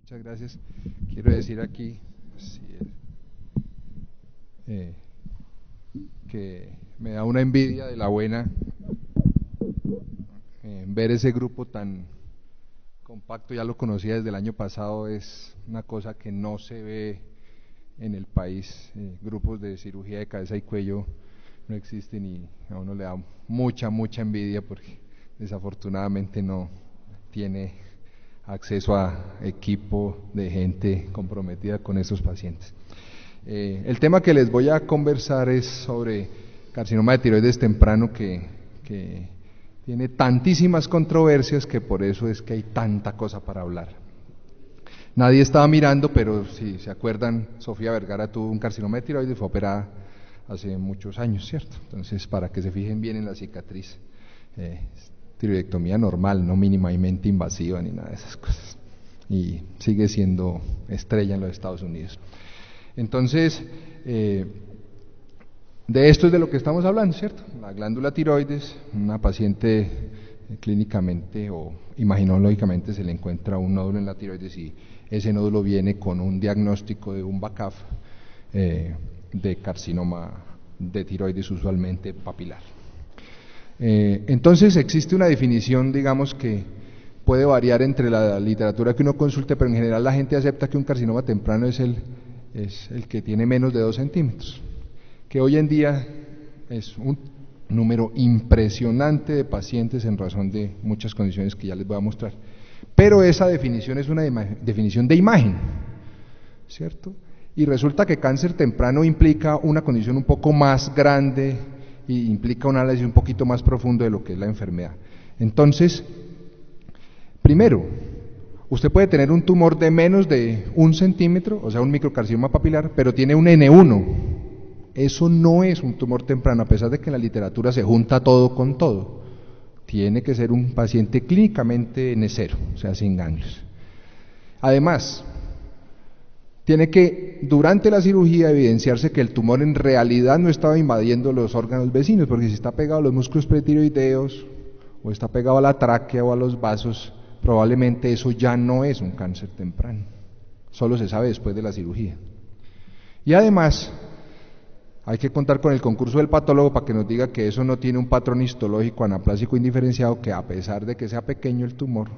Muchas gracias. Quiero decir aquí que me da una envidia de la buena ver ese grupo tan compacto. Ya lo conocía desde el año pasado, es una cosa que no se ve en el país. Grupos de cirugía de cabeza y cuello no existen y a uno le da mucha envidia porque desafortunadamente no tiene acceso a equipo de gente comprometida con esos pacientes. El tema que les voy a conversar es sobre carcinoma de tiroides temprano que tiene tantísimas controversias que por eso es que hay tanta cosa para hablar. Nadie estaba mirando, pero si se acuerdan, Sofía Vergara tuvo un carcinoma de tiroides y fue operada hace muchos años, ¿cierto? Entonces, para que se fijen bien en la cicatriz, tiroidectomía normal, no mínimamente invasiva ni nada de esas cosas. Y sigue siendo estrella en los Estados Unidos. Entonces, de esto es de lo que estamos hablando, ¿cierto? La glándula tiroides, una paciente clínicamente o imaginológicamente se le encuentra un nódulo en la tiroides y ese nódulo viene con un diagnóstico de un BACAF de carcinoma de tiroides, usualmente papilar. Entonces existe una definición, digamos, que puede variar entre la literatura que uno consulte, pero en general la gente acepta que un carcinoma temprano es el que tiene menos de 2 centímetros, que hoy en día es un número impresionante de pacientes en razón de muchas condiciones que ya les voy a mostrar. Pero esa definición es una definición de imagen, ¿cierto? Y resulta que cáncer temprano implica una condición un poco más grande y implica un análisis un poquito más profundo de lo que es la enfermedad. Entonces, primero, usted puede tener un tumor de menos de 1 centímetro, o sea, un microcarcinoma papilar, pero tiene un N1. Eso no es un tumor temprano, a pesar de que en la literatura se junta todo con todo. Tiene que ser un paciente clínicamente N0, o sea, sin ganglios. Además, tiene que, durante la cirugía, evidenciarse que el tumor en realidad no estaba invadiendo los órganos vecinos, porque si está pegado a los músculos pretiroideos, o está pegado a la tráquea o a los vasos, probablemente eso ya no es un cáncer temprano. Solo se sabe después de la cirugía. Y además, hay que contar con el concurso del patólogo para que nos diga que eso no tiene un patrón histológico anaplásico indiferenciado, que a pesar de que sea pequeño el tumor,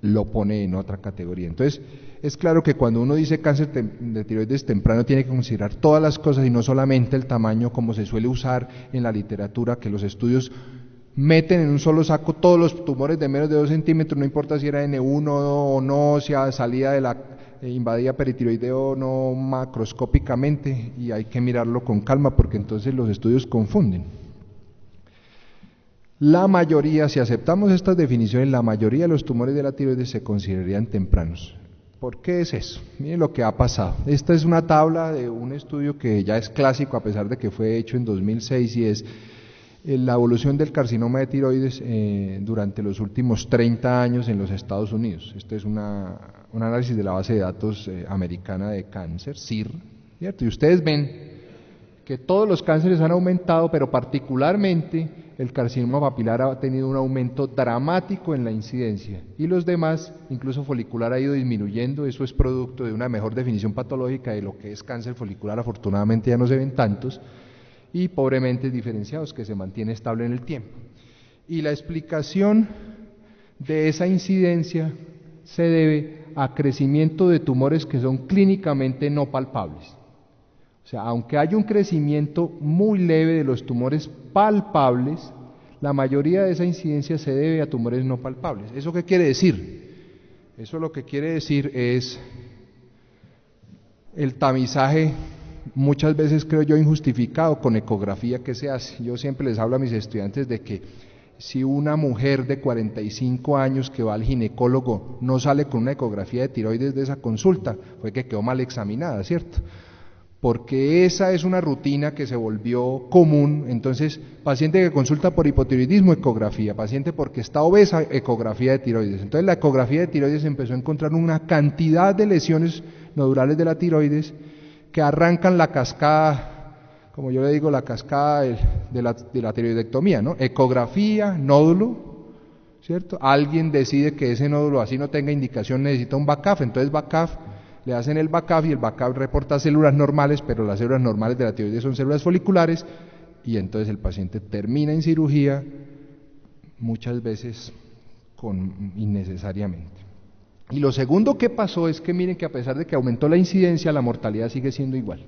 lo pone en otra categoría. Entonces, es claro que cuando uno dice cáncer de tiroides temprano tiene que considerar todas las cosas y no solamente el tamaño, como se suele usar en la literatura, que los estudios meten en un solo saco todos los tumores de menos de 2 centímetros, no importa si era N1 o no, si salía de la invadía peritiroideo o no macroscópicamente, y hay que mirarlo con calma porque entonces los estudios confunden. La mayoría, si aceptamos estas definiciones, la mayoría de los tumores de la tiroides se considerarían tempranos. ¿Por qué es eso? Miren lo que ha pasado. Esta es una tabla de un estudio que ya es clásico a pesar de que fue hecho en 2006 y es la evolución del carcinoma de tiroides durante los últimos 30 años en los Estados Unidos. Este es un análisis de la base de datos americana de cáncer, CIR, ¿cierto? Y ustedes ven que todos los cánceres han aumentado, pero particularmente el carcinoma papilar ha tenido un aumento dramático en la incidencia, y los demás, incluso folicular, ha ido disminuyendo. Eso es producto de una mejor definición patológica de lo que es cáncer folicular. Afortunadamente ya no se ven tantos, y pobremente diferenciados, que se mantiene estable en el tiempo. Y la explicación de esa incidencia se debe a crecimiento de tumores que son clínicamente no palpables. O sea, aunque hay un crecimiento muy leve de los tumores palpables, la mayoría de esa incidencia se debe a tumores no palpables. ¿Eso qué quiere decir? Eso lo que quiere decir es el tamizaje, muchas veces creo yo injustificado, con ecografía que se hace. Yo siempre les hablo a mis estudiantes de que si una mujer de 45 años que va al ginecólogo no sale con una ecografía de tiroides de esa consulta, fue que quedó mal examinada, ¿cierto? Porque esa es una rutina que se volvió común. Entonces, paciente que consulta por hipotiroidismo, ecografía; paciente porque está obesa, ecografía de tiroides. Entonces la ecografía de tiroides empezó a encontrar una cantidad de lesiones nodulares de la tiroides que arrancan la cascada, como yo le digo, la cascada de la tiroidectomía, ¿no? Ecografía, nódulo, ¿cierto? Alguien decide que ese nódulo así no tenga indicación, necesita un BACAF, entonces BACAF, le hacen el BACAF y el BACAF reporta células normales, pero las células normales de la tiroides son células foliculares, y entonces el paciente termina en cirugía, muchas veces innecesariamente. Y lo segundo que pasó es que miren que a pesar de que aumentó la incidencia, la mortalidad sigue siendo igual.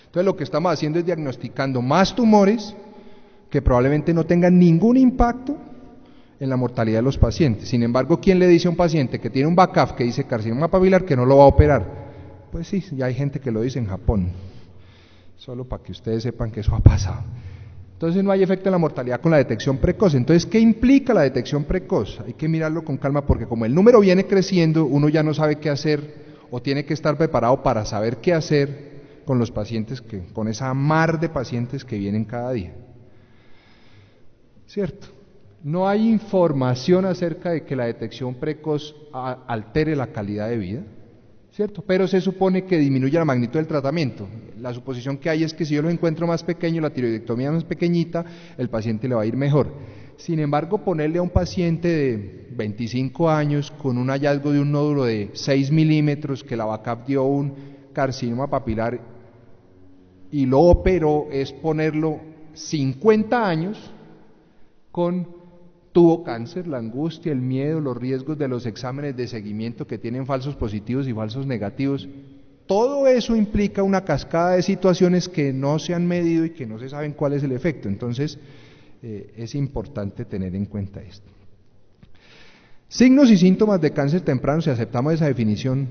Entonces lo que estamos haciendo es diagnosticando más tumores que probablemente no tengan ningún impacto en la mortalidad de los pacientes. Sin embargo, ¿quién le dice a un paciente que tiene un BACAF que dice carcinoma papilar que no lo va a operar? Pues sí, ya hay gente que lo dice en Japón, solo para que ustedes sepan que eso ha pasado. Entonces no hay efecto en la mortalidad con la detección precoz. Entonces, ¿qué implica la detección precoz? Hay que mirarlo con calma porque como el número viene creciendo, uno ya no sabe qué hacer o tiene que estar preparado para saber qué hacer con los pacientes, con esa mar de pacientes que vienen cada día. ¿Cierto? No hay información acerca de que la detección precoz altere la calidad de vida, ¿cierto? Pero se supone que disminuye la magnitud del tratamiento. La suposición que hay es que si yo lo encuentro más pequeño, la tiroidectomía más pequeñita, el paciente le va a ir mejor. Sin embargo, ponerle a un paciente de 25 años con un hallazgo de un nódulo de 6 milímetros, que la BACAF dio un carcinoma papilar y lo operó, es ponerlo 50 años tuvo cáncer, la angustia, el miedo, los riesgos de los exámenes de seguimiento que tienen falsos positivos y falsos negativos. Todo eso implica una cascada de situaciones que no se han medido y que no se saben cuál es el efecto. Entonces, es importante tener en cuenta esto. Signos y síntomas de cáncer temprano, si aceptamos esa definición,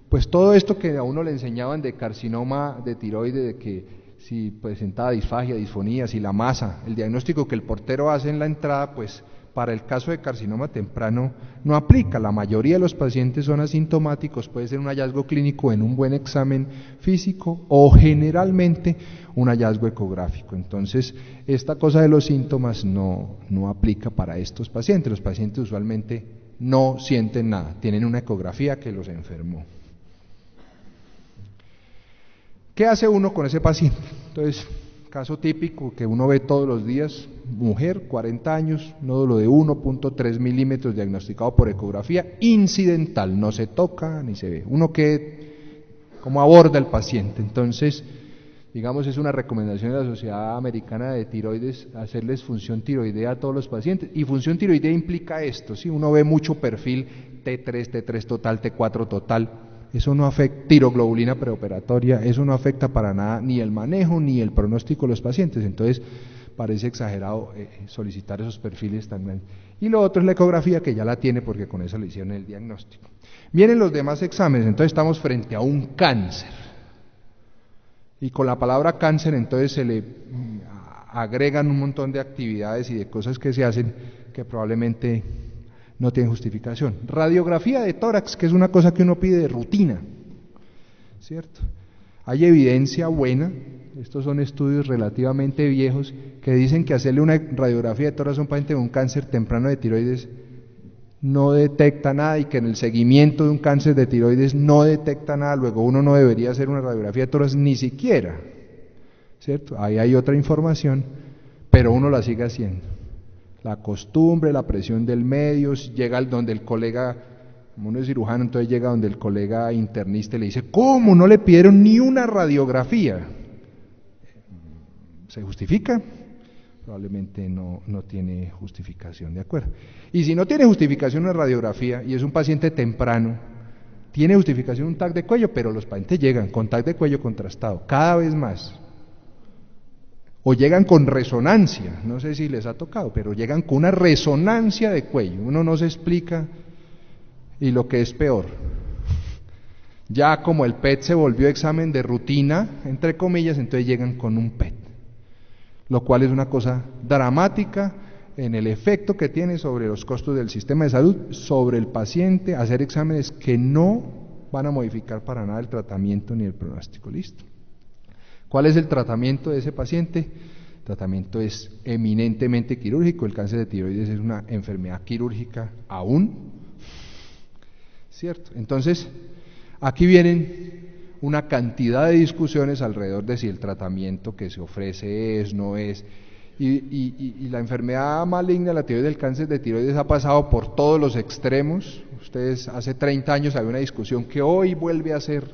pues todo esto que a uno le enseñaban de carcinoma de tiroides, de que si presentaba disfagia, disfonía, si la masa, el diagnóstico que el portero hace en la entrada, pues para el caso de carcinoma temprano no aplica. La mayoría de los pacientes son asintomáticos, puede ser un hallazgo clínico en un buen examen físico o generalmente un hallazgo ecográfico. Entonces, esta cosa de los síntomas no aplica para estos pacientes. Los pacientes usualmente no sienten nada, tienen una ecografía que los enfermó. ¿Qué hace uno con ese paciente? Entonces, caso típico que uno ve todos los días, mujer, 40 años, nódulo de 1.3 milímetros diagnosticado por ecografía, incidental, no se toca ni se ve. Uno que, ¿cómo aborda el paciente? Entonces, digamos, es una recomendación de la Sociedad Americana de Tiroides hacerles función tiroidea a todos los pacientes. Y función tiroidea implica esto, ¿sí? Uno ve mucho perfil T3, T3 total, T4 total. Eso no afecta, tiroglobulina preoperatoria, eso no afecta para nada ni el manejo ni el pronóstico de los pacientes. Entonces, parece exagerado solicitar esos perfiles tan grandes. Y lo otro es la ecografía, que ya la tiene porque con eso le hicieron el diagnóstico. Vienen los demás exámenes, entonces estamos frente a un cáncer. Y con la palabra cáncer entonces se le agregan un montón de actividades y de cosas que se hacen que probablemente no tienen justificación. Radiografía de tórax, que es una cosa que uno pide de rutina, ¿cierto? Hay evidencia buena, estos son estudios relativamente viejos, que dicen que hacerle una radiografía de tórax a un paciente con un cáncer temprano de tiroides no detecta nada y que en el seguimiento de un cáncer de tiroides no detecta nada, luego uno no debería hacer una radiografía de tórax ni siquiera, ¿cierto? Ahí hay otra información, pero uno la sigue haciendo. La costumbre, la presión del medio, llega donde el colega, como uno es cirujano, entonces llega donde el colega internista y le dice, ¿cómo no le pidieron ni una radiografía? ¿Se justifica? Probablemente no tiene justificación, ¿de acuerdo? Y si no tiene justificación una radiografía y es un paciente temprano, tiene justificación un TAC de cuello, pero los pacientes llegan con TAC de cuello contrastado, cada vez más. O llegan con resonancia, no sé si les ha tocado, pero llegan con una resonancia de cuello, uno no se explica, y lo que es peor, ya como el PET se volvió examen de rutina, entre comillas, entonces llegan con un PET, lo cual es una cosa dramática en el efecto que tiene sobre los costos del sistema de salud, sobre el paciente, hacer exámenes que no van a modificar para nada el tratamiento ni el pronóstico, listo. ¿Cuál es el tratamiento de ese paciente? El tratamiento es eminentemente quirúrgico, el cáncer de tiroides es una enfermedad quirúrgica aún, ¿cierto? Entonces, aquí vienen una cantidad de discusiones alrededor de si el tratamiento que se ofrece es, no es, Y la enfermedad maligna, la tiroides, el cáncer de tiroides ha pasado por todos los extremos. Ustedes, hace 30 años había una discusión que hoy vuelve a ser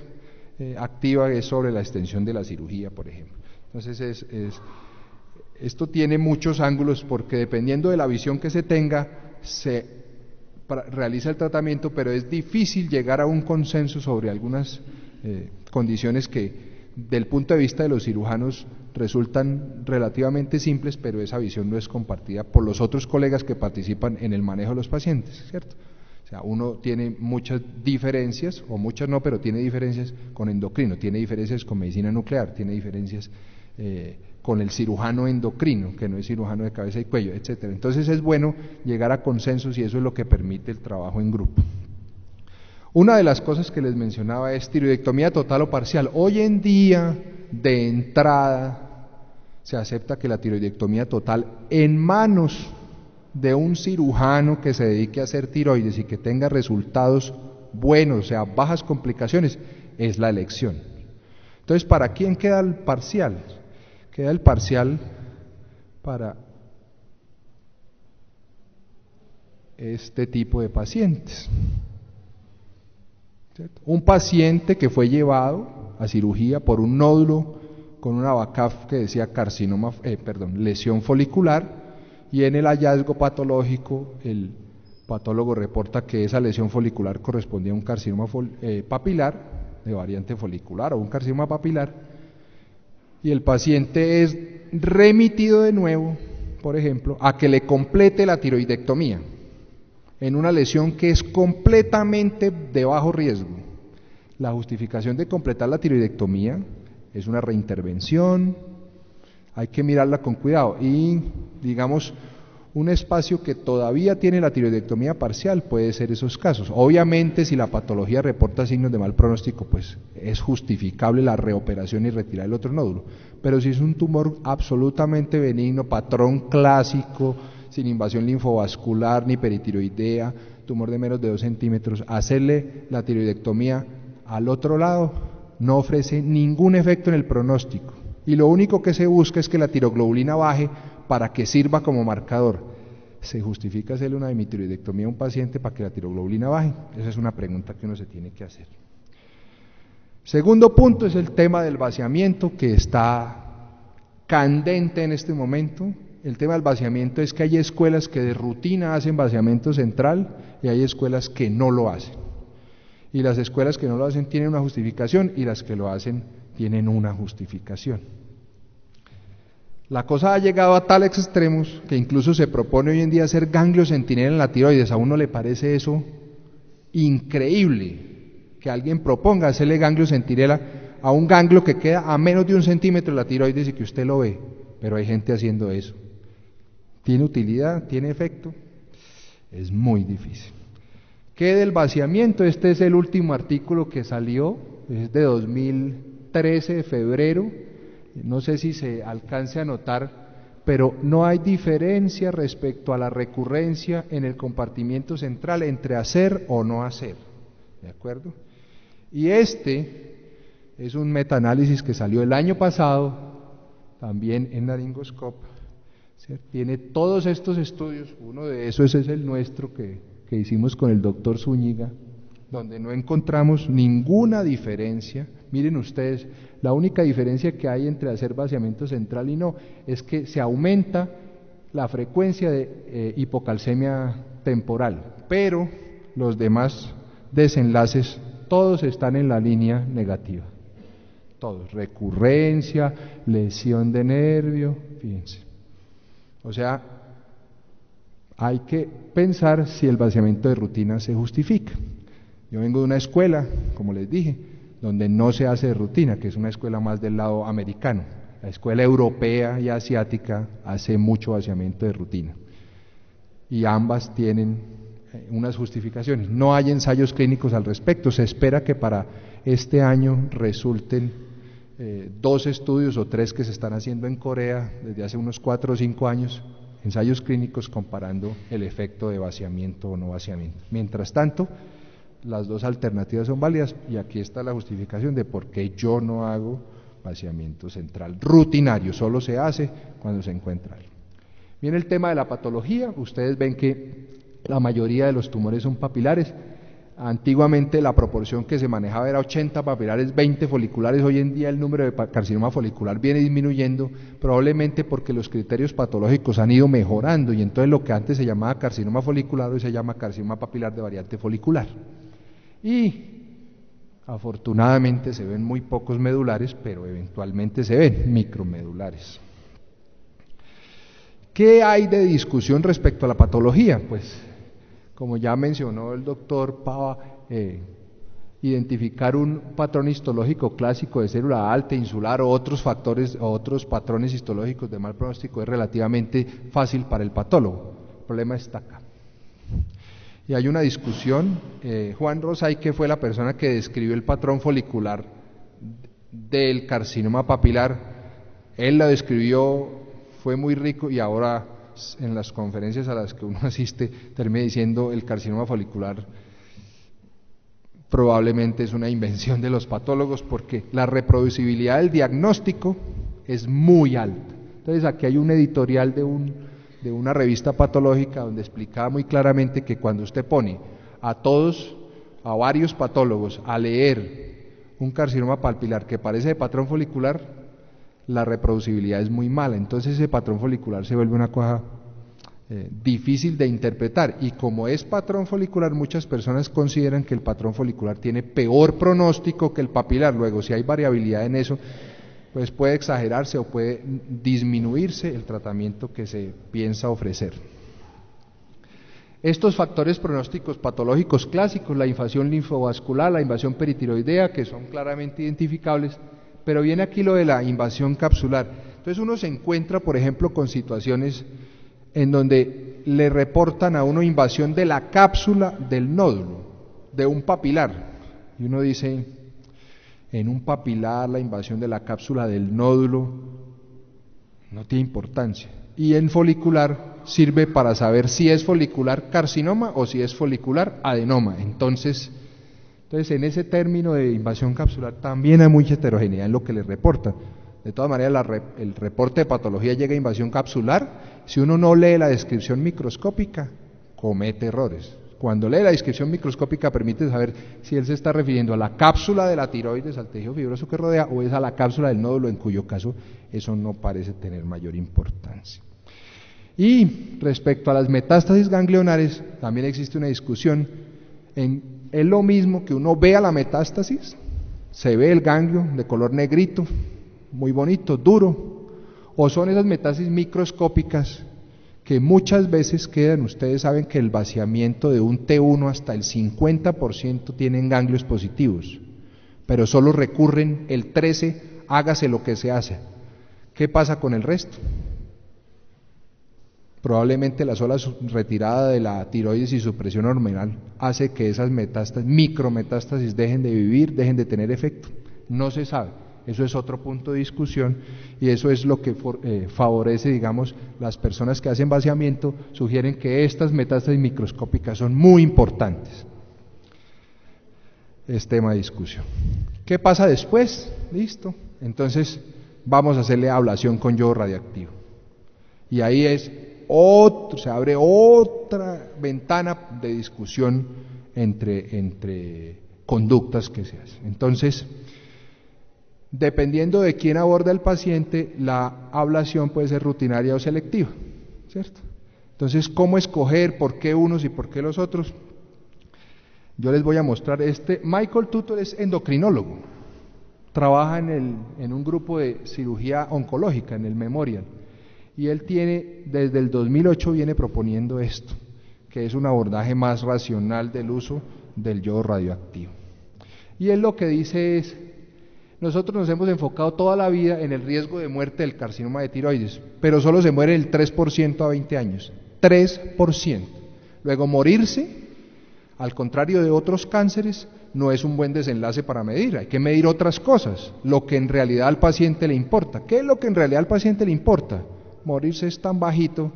activa, es sobre la extensión de la cirugía, por ejemplo. Entonces esto tiene muchos ángulos porque dependiendo de la visión que se tenga, se realiza el tratamiento, pero es difícil llegar a un consenso sobre algunas condiciones que del punto de vista de los cirujanos resultan relativamente simples, pero esa visión no es compartida por los otros colegas que participan en el manejo de los pacientes, ¿cierto? O sea, uno tiene muchas diferencias, o muchas no, pero tiene diferencias con endocrino, tiene diferencias con medicina nuclear, tiene diferencias con el cirujano endocrino, que no es cirujano de cabeza y cuello, etcétera. Entonces es bueno llegar a consensos y eso es lo que permite el trabajo en grupo. Una de las cosas que les mencionaba es tiroidectomía total o parcial. Hoy en día, de entrada, se acepta que la tiroidectomía total en manos de un cirujano que se dedique a hacer tiroides y que tenga resultados buenos, o sea, bajas complicaciones, es la elección. Entonces, ¿para quién queda el parcial? Queda el parcial para este tipo de pacientes. ¿Cierto? Un paciente que fue llevado a cirugía por un nódulo con una BACAF que decía lesión folicular, y en el hallazgo patológico el patólogo reporta que esa lesión folicular correspondía a un carcinoma papilar de variante folicular o un carcinoma papilar, y el paciente es remitido de nuevo, por ejemplo, a que le complete la tiroidectomía en una lesión que es completamente de bajo riesgo. La justificación de completar la tiroidectomía es una reintervención, hay que mirarla con cuidado y, digamos, un espacio que todavía tiene la tiroidectomía parcial puede ser esos casos. Obviamente, si la patología reporta signos de mal pronóstico, pues es justificable la reoperación y retirar el otro nódulo. Pero si es un tumor absolutamente benigno, patrón clásico, sin invasión linfovascular ni peritiroidea, tumor de menos de 2 centímetros, hacerle la tiroidectomía al otro lado no ofrece ningún efecto en el pronóstico. Y lo único que se busca es que la tiroglobulina baje para que sirva como marcador. ¿Se justifica hacerle una hemitiroidectomía a un paciente para que la tiroglobulina baje? Esa es una pregunta que uno se tiene que hacer. Segundo punto es el tema del vaciamiento, que está candente en este momento. El tema del vaciamiento es que hay escuelas que de rutina hacen vaciamiento central y hay escuelas que no lo hacen. Y las escuelas que no lo hacen tienen una justificación y las que lo hacen tienen una justificación. La cosa ha llegado a tales extremos que incluso se propone hoy en día hacer ganglio centinela en la tiroides. ¿A uno le parece eso increíble? Que alguien proponga hacerle ganglio centinela a un ganglio que queda a menos de 1 centímetro de la tiroides y que usted lo ve. Pero hay gente haciendo eso. ¿Tiene utilidad? ¿Tiene efecto? Es muy difícil. ¿Qué del vaciamiento? Este es el último artículo que salió, es de 2013, de febrero. No sé si se alcance a notar, pero no hay diferencia respecto a la recurrencia en el compartimiento central entre hacer o no hacer. ¿De acuerdo? Y este es un metaanálisis que salió el año pasado, también en Laryngoscope. ¿Cierto? Tiene todos estos estudios, uno de esos es el nuestro que hicimos con el doctor Zúñiga, donde no encontramos ninguna diferencia. Miren ustedes, la única diferencia que hay entre hacer vaciamiento central y no, es que se aumenta la frecuencia de hipocalcemia temporal, pero los demás desenlaces todos están en la línea negativa. Todos, recurrencia, lesión de nervio, fíjense. O sea, hay que pensar si el vaciamiento de rutina se justifica. Yo vengo de una escuela, como les dije, donde no se hace de rutina, que es una escuela más del lado americano. La escuela europea y asiática hace mucho vaciamiento de rutina. Y ambas tienen unas justificaciones. No hay ensayos clínicos al respecto. Se espera que para este año resulten 2 estudios o 3 que se están haciendo en Corea desde hace unos 4 o 5 años, ensayos clínicos comparando el efecto de vaciamiento o no vaciamiento. Mientras tanto, las 2 alternativas son válidas y aquí está la justificación de por qué yo no hago vaciamiento central rutinario, solo se hace cuando se encuentra algo. Viene el tema de la patología. Ustedes ven que la mayoría de los tumores son papilares. Antiguamente la proporción que se manejaba era 80 papilares, 20 foliculares. Hoy en día el número de carcinoma folicular viene disminuyendo, probablemente porque los criterios patológicos han ido mejorando, y entonces lo que antes se llamaba carcinoma folicular hoy se llama carcinoma papilar de variante folicular. Y afortunadamente se ven muy pocos medulares, pero eventualmente se ven micromedulares. ¿Qué hay de discusión respecto a la patología? Pues, como ya mencionó el doctor Pava, identificar un patrón histológico clásico de célula alta, insular o otros factores o otros patrones histológicos de mal pronóstico es relativamente fácil para el patólogo. El problema está acá. Y hay una discusión. Juan Rosay, que fue la persona que describió el patrón folicular del carcinoma papilar, él la describió, fue muy rico, y ahora en las conferencias a las que uno asiste termina diciendo el carcinoma folicular probablemente es una invención de los patólogos, porque la reproducibilidad del diagnóstico es muy alta. Entonces aquí hay un editorial de una revista patológica donde explicaba muy claramente que cuando usted pone a varios patólogos a leer un carcinoma papilar que parece de patrón folicular, la reproducibilidad es muy mala. Entonces ese patrón folicular se vuelve una cosa difícil de interpretar, y como es patrón folicular, muchas personas consideran que el patrón folicular tiene peor pronóstico que el papilar. Luego, si hay variabilidad en eso, pues puede exagerarse o puede disminuirse el tratamiento que se piensa ofrecer. Estos factores pronósticos patológicos clásicos, la invasión linfovascular, la invasión peritiroidea, que son claramente identificables, pero viene aquí lo de la invasión capsular. Entonces uno se encuentra, por ejemplo, con situaciones en donde le reportan a uno invasión de la cápsula del nódulo, de un papilar, y uno dice, en un papilar la invasión de la cápsula del nódulo no tiene importancia, y en folicular sirve para saber si es folicular carcinoma o si es folicular adenoma. Entonces en ese término de invasión capsular también hay mucha heterogeneidad en lo que le reportan. De todas maneras, el reporte de patología llega a invasión capsular. Si uno no lee la descripción microscópica, comete errores. Cuando lee la descripción microscópica permite saber si él se está refiriendo a la cápsula de la tiroides, al tejido fibroso que rodea, o es a la cápsula del nódulo, en cuyo caso eso no parece tener mayor importancia. Y respecto a las metástasis ganglionares, también existe una discusión. Es lo mismo que uno vea la metástasis, se ve el ganglio de color negrito, muy bonito, duro, o son esas metástasis microscópicas que muchas veces quedan. Ustedes saben que el vaciamiento de un T1 hasta el 50% tienen ganglios positivos, pero solo recurren el 13%, hágase lo que se hace. ¿Qué pasa con el resto? Probablemente la sola retirada de la tiroides y supresión hormonal hace que esas metástasis, micrometástasis, dejen de vivir, dejen de tener efecto. No se sabe. Eso es otro punto de discusión, y eso es lo que favorece, digamos, las personas que hacen vaciamiento, sugieren que estas metástasis microscópicas son muy importantes. Es tema de discusión. ¿Qué pasa después? Listo. Entonces vamos a hacerle ablación con yodo radioactivo. Y ahí se abre otra ventana de discusión entre conductas que se hacen. Entonces, dependiendo de quién aborda el paciente, la ablación puede ser rutinaria o selectiva, ¿cierto? Entonces, ¿cómo escoger por qué unos y por qué los otros? Yo les voy a mostrar Michael Tutor es endocrinólogo, trabaja en un grupo de cirugía oncológica en el Memorial, y él desde el 2008 viene proponiendo esto, que es un abordaje más racional del uso del yodo radioactivo. Y él lo que dice es: nosotros nos hemos enfocado toda la vida en el riesgo de muerte del carcinoma de tiroides, pero solo se muere el 3% a 20 años, 3%. Luego, morirse, al contrario de otros cánceres, no es un buen desenlace para medir. Hay que medir otras cosas, lo que en realidad al paciente le importa. ¿Qué es lo que en realidad al paciente le importa? Morirse es tan bajito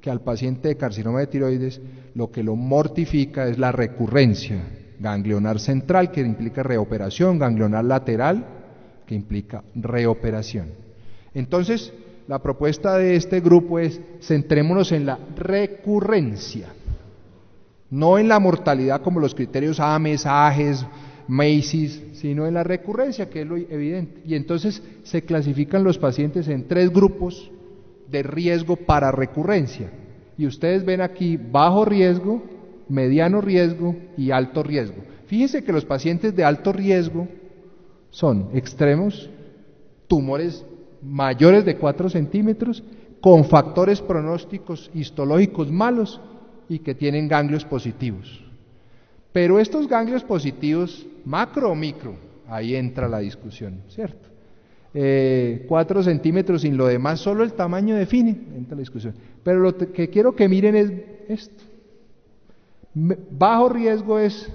que al paciente de carcinoma de tiroides lo que lo mortifica es la recurrencia ganglionar central, que implica reoperación, ganglionar lateral, que implica reoperación. Entonces, la propuesta de este grupo es: centrémonos en la recurrencia, no en la mortalidad como los criterios AMES, AGES, Macy's, sino en la recurrencia, que es lo evidente. Y entonces se clasifican los pacientes en 3 grupos de riesgo para recurrencia. Y ustedes ven aquí bajo riesgo, mediano riesgo y alto riesgo. Fíjense que los pacientes de alto riesgo son extremos, tumores mayores de 4 centímetros, con factores pronósticos histológicos malos y que tienen ganglios positivos. Pero estos ganglios positivos, macro o micro, ahí entra la discusión, ¿cierto? 4 centímetros sin lo demás, solo el tamaño define, entra la discusión. Pero lo que quiero que miren es esto. Bajo riesgo es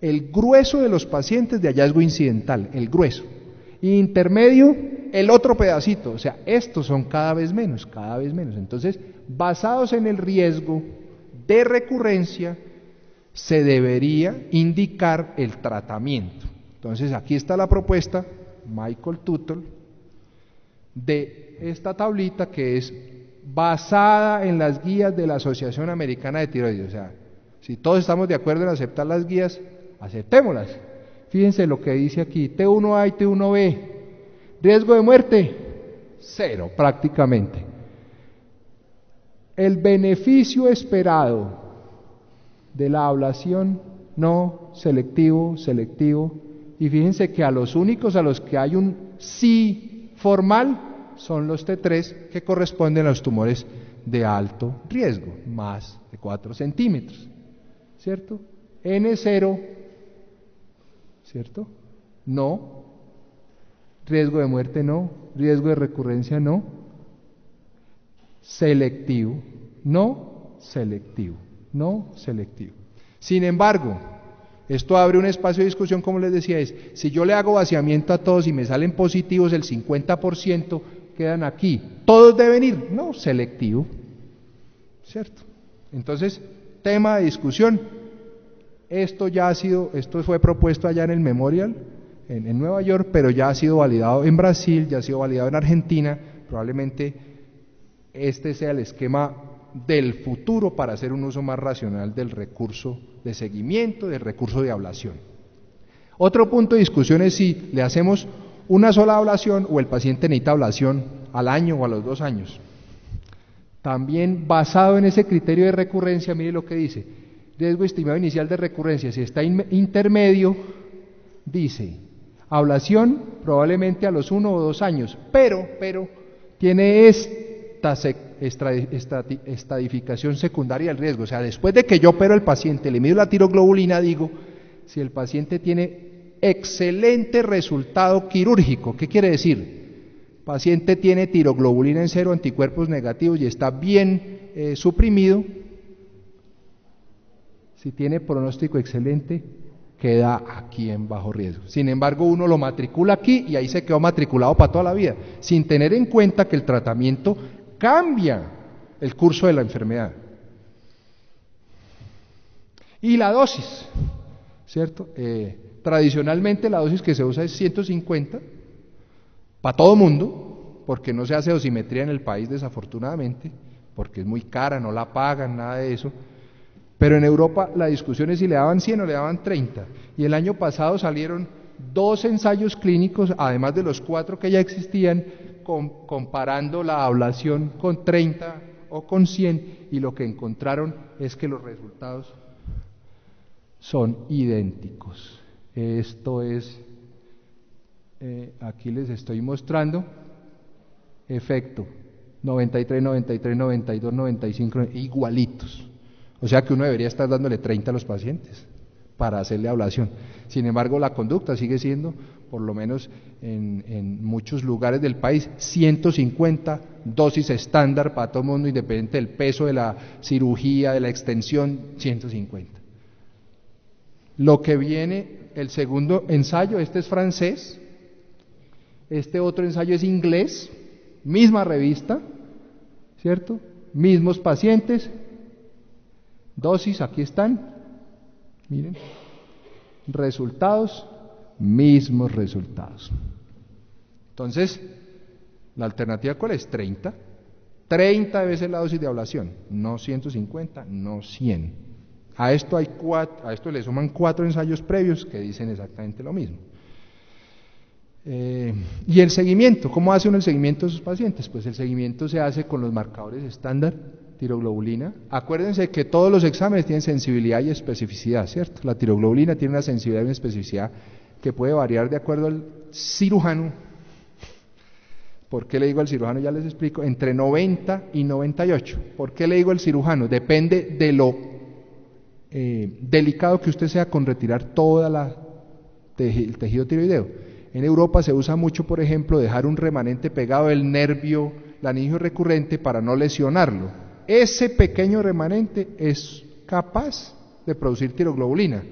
el grueso de los pacientes de hallazgo incidental, el grueso. Intermedio, el otro pedacito, o sea, estos son cada vez menos, cada vez menos. Entonces, basados en el riesgo de recurrencia, se debería indicar el tratamiento. Entonces, aquí está la propuesta, Michael Tuttle, de esta tablita que es basada en las guías de la Asociación Americana de Tiroides. O sea, si todos estamos de acuerdo en aceptar las guías, aceptémoslas. Fíjense lo que dice aquí: T1A y T1B, riesgo de muerte, 0 prácticamente. El beneficio esperado de la ablación, no, selectivo, selectivo. Y fíjense que a los únicos a los que hay un sí formal son los T3, que corresponden a los tumores de alto riesgo, más de 4 centímetros, ¿cierto? N0, ¿cierto? No. Riesgo de muerte no. Riesgo de recurrencia no. Selectivo, no selectivo, no selectivo. Sin embargo, esto abre un espacio de discusión, como les decía, es: si yo le hago vaciamiento a todos y me salen positivos, el 50% quedan aquí, ¿todos deben ir? No, selectivo, ¿cierto? Entonces, tema de discusión. Esto fue propuesto allá en el Memorial, en Nueva York, pero ya ha sido validado en Brasil, ya ha sido validado en Argentina. Probablemente este sea el esquema del futuro para hacer un uso más racional del recurso de seguimiento, del recurso de ablación. Otro punto de discusión es si le hacemos una sola ablación o el paciente necesita ablación al año o a los 2 años. También basado en ese criterio de recurrencia, mire lo que dice: riesgo estimado inicial de recurrencia, si está intermedio, dice ablación probablemente a los 1 o 2 años, pero tiene esta estadificación secundaria del riesgo. O sea, después de que yo opero al paciente, le mido la tiroglobulina, digo si el paciente tiene excelente resultado quirúrgico. ¿Qué quiere decir? Paciente tiene tiroglobulina en 0, anticuerpos negativos y está bien suprimido. Si tiene pronóstico excelente, queda aquí en bajo riesgo. Sin embargo, uno lo matricula aquí y ahí se quedó matriculado para toda la vida, sin tener en cuenta que el tratamiento cambia el curso de la enfermedad. Y la dosis, ¿cierto? Tradicionalmente la dosis que se usa es 150 para todo mundo, porque no se hace dosimetría en el país, desafortunadamente, porque es muy cara, no la pagan, nada de eso. Pero en Europa la discusión es si le daban 100 o le daban 30. Y el año pasado salieron 2 ensayos clínicos, además de los 4 que ya existían, comparando la ablación con 30 o con 100, y lo que encontraron es que los resultados son idénticos. Esto es, aquí les estoy mostrando, efecto 93, 93, 92, 95, igualitos. O sea que uno debería estar dándole 30 a los pacientes para hacerle ablación. Sin embargo, la conducta sigue siendo, por lo menos en muchos lugares del país, 150, dosis estándar para todo el mundo, independiente del peso de la cirugía, de la extensión, 150. Lo que viene, el segundo ensayo, este es francés, este otro ensayo es inglés, misma revista, ¿cierto? Mismos pacientes, dosis, aquí están, miren, resultados, mismos resultados. Entonces, La alternativa, ¿cuál es? 30. 30 veces la dosis de ablación, no 150, no 100. A esto le suman 4 ensayos previos que dicen exactamente lo mismo. Y el seguimiento, ¿cómo hace uno el seguimiento de sus pacientes? Pues el seguimiento se hace con los marcadores estándar, tiroglobulina. Acuérdense que todos los exámenes tienen sensibilidad y especificidad, ¿cierto? La tiroglobulina tiene una sensibilidad y una especificidad que puede variar de acuerdo al cirujano. ¿Por qué le digo al cirujano? Ya les explico, entre 90 y 98. ¿Por qué le digo al cirujano? Depende de lo delicado que usted sea con retirar toda el tejido tiroideo. En Europa se usa mucho, por ejemplo, dejar un remanente pegado del nervio laringio recurrente para no lesionarlo. Ese pequeño remanente es capaz de producir tiroglobulina.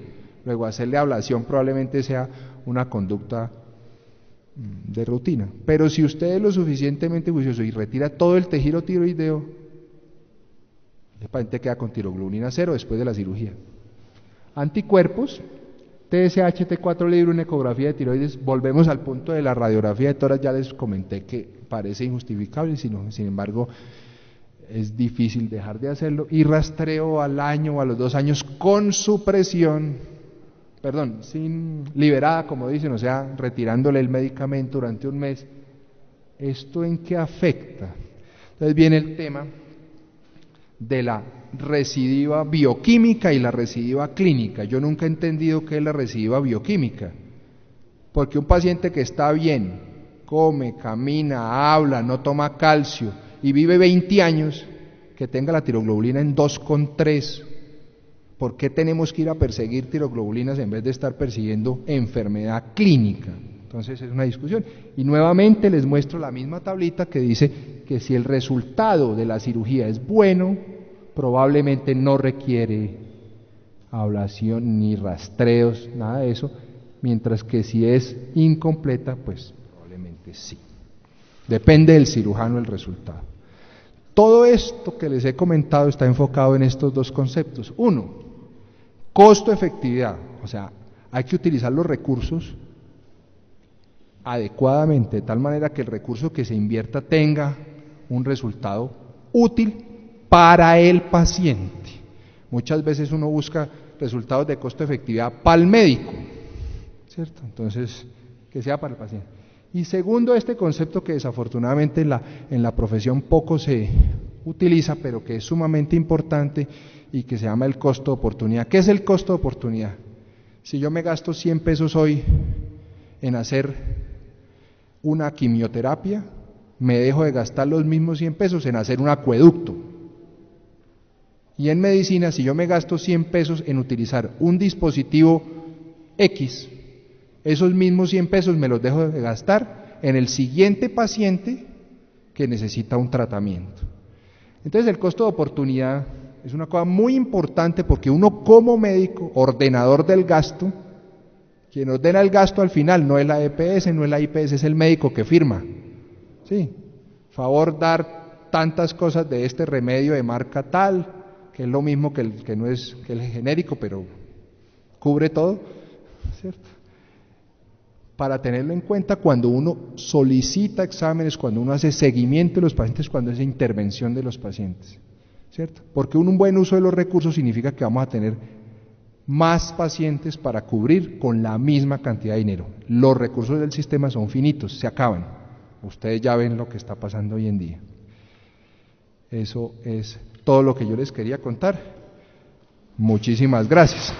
Luego hacerle ablación probablemente sea una conducta de rutina. Pero si usted es lo suficientemente juicioso y retira todo el tejido tiroideo, el paciente queda con tiroglobulina 0 después de la cirugía. Anticuerpos, TSH, T4 libre, una ecografía de tiroides. Volvemos al punto de la radiografía de tórax. Ya les comenté que parece injustificable, sin embargo es difícil dejar de hacerlo. Y rastreo al año o a los 2 años con supresión, sin liberada, como dicen, o sea, retirándole el medicamento durante un mes. ¿Esto en qué afecta? Entonces viene el tema de la recidiva bioquímica y la recidiva clínica. Yo nunca he entendido qué es la recidiva bioquímica, porque un paciente que está bien, come, camina, habla, no toma calcio y vive 20 años, que tenga la tiroglobulina en 2,3, ¿por qué tenemos que ir a perseguir tiroglobulinas en vez de estar persiguiendo enfermedad clínica? Entonces es una discusión. Y nuevamente les muestro la misma tablita que dice que si el resultado de la cirugía es bueno, probablemente no requiere ablación ni rastreos, nada de eso, mientras que si es incompleta, pues probablemente sí. Depende del cirujano el resultado. Todo esto que les he comentado está enfocado en estos dos conceptos. Uno, costo-efectividad, o sea, hay que utilizar los recursos adecuadamente, de tal manera que el recurso que se invierta tenga un resultado útil para el paciente. Muchas veces uno busca resultados de costo-efectividad para el médico, ¿cierto? Entonces, que sea para el paciente. Y segundo, este concepto que desafortunadamente en la profesión poco se utiliza, pero que es sumamente importante y que se llama el costo de oportunidad. ¿Qué es el costo de oportunidad? Si yo me gasto 100 pesos hoy en hacer una quimioterapia, me dejo de gastar los mismos 100 pesos en hacer un acueducto. Y en medicina, si yo me gasto 100 pesos en utilizar un dispositivo X, esos mismos 100 pesos me los dejo de gastar en el siguiente paciente que necesita un tratamiento. Entonces el costo de oportunidad es una cosa muy importante, porque uno como médico, ordenador del gasto, quien ordena el gasto al final no es la EPS, no es la IPS, es el médico que firma. Sí, favor dar tantas cosas de este remedio de marca tal, que es lo mismo que el genérico, pero cubre todo, ¿cierto? Para tenerlo en cuenta cuando uno solicita exámenes, cuando uno hace seguimiento de los pacientes, cuando hace intervención de los pacientes, ¿cierto? Porque un buen uso de los recursos significa que vamos a tener más pacientes para cubrir con la misma cantidad de dinero. Los recursos del sistema son finitos, se acaban. Ustedes ya ven lo que está pasando hoy en día. Eso es todo lo que yo les quería contar. Muchísimas gracias.